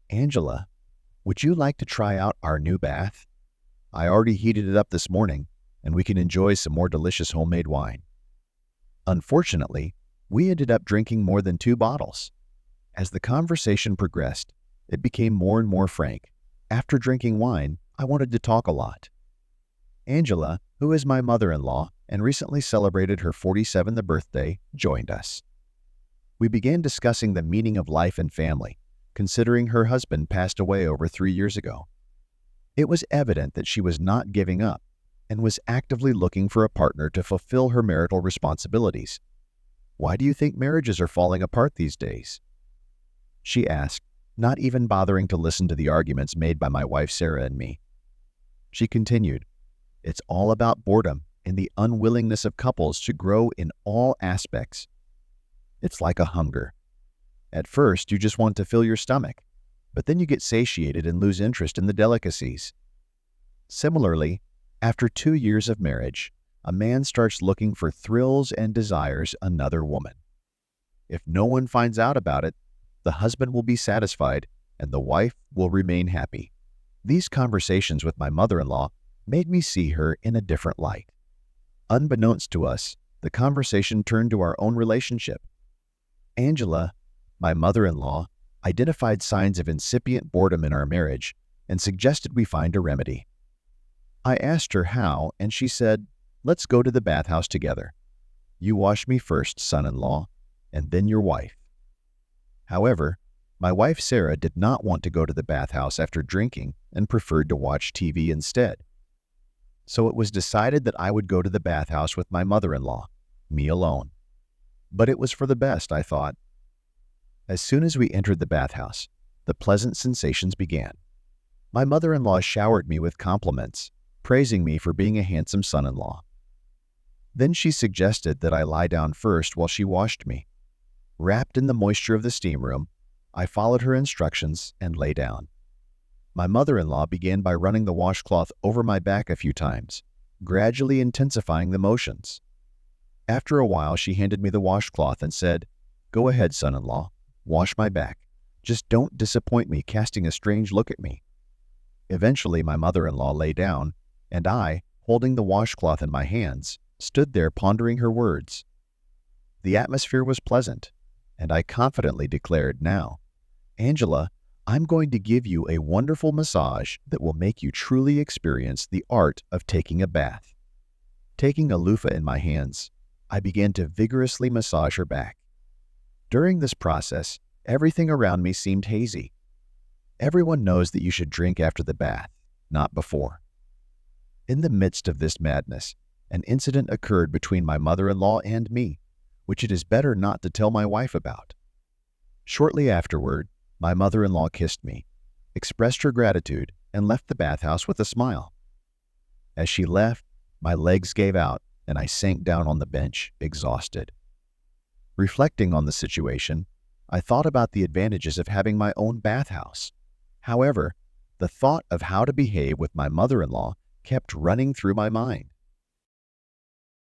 Angela, would you like to try out our new bath? I already heated it up this morning, and we can enjoy some more delicious homemade wine. Unfortunately, we ended up drinking more than 2 bottles. As the conversation progressed, it became more and more frank. After drinking wine, I wanted to talk a lot. Angela, who is my mother-in-law and recently celebrated her 47th birthday, joined us. We began discussing the meaning of life and family, considering her husband passed away over 3 years ago. It was evident that she was not giving up and was actively looking for a partner to fulfill her marital responsibilities. Why do you think marriages are falling apart these days? She asked, not even bothering to listen to the arguments made by my wife Sarah and me. She continued, "It's all about boredom and the unwillingness of couples to grow in all aspects. It's like a hunger. At first, you just want to fill your stomach, but then you get satiated and lose interest in the delicacies. Similarly, after 2 years of marriage, a man starts looking for thrills and desires another woman. If no one finds out about it, the husband will be satisfied and the wife will remain happy." These conversations with my mother-in-law made me see her in a different light. Unbeknownst to us, the conversation turned to our own relationship. Angela, my mother-in-law, identified signs of incipient boredom in our marriage and suggested we find a remedy. I asked her how, and she said, "Let's go to the bathhouse together. You wash me first, son-in-law, and then your wife." However, my wife Sarah did not want to go to the bathhouse after drinking and preferred to watch TV instead. So it was decided that I would go to the bathhouse with my mother-in-law, me alone. But it was for the best, I thought. As soon as we entered the bathhouse, the pleasant sensations began. My mother-in-law showered me with compliments, praising me for being a handsome son-in-law. Then she suggested that I lie down first while she washed me. Wrapped in the moisture of the steam room, I followed her instructions and lay down. My mother-in-law began by running the washcloth over my back a few times, gradually intensifying the motions. After a while, she handed me the washcloth and said, "Go ahead, son-in-law, wash my back. Just don't disappoint me casting a strange look at me." Eventually, my mother-in-law lay down, and I, holding the washcloth in my hands, stood there pondering her words. The atmosphere was pleasant, and I confidently declared, "Now, Angela, I'm going to give you a wonderful massage that will make you truly experience the art of taking a bath." Taking a loofah in my hands, I began to vigorously massage her back. During this process, everything around me seemed hazy. Everyone knows that you should drink after the bath, not before. In the midst of this madness, an incident occurred between my mother-in-law and me, which it is better not to tell my wife about. Shortly afterward, my mother-in-law kissed me, expressed her gratitude, and left the bathhouse with a smile. As she left, my legs gave out, and I sank down on the bench, exhausted. Reflecting on the situation, I thought about the advantages of having my own bathhouse. However, the thought of how to behave with my mother-in-law kept running through my mind.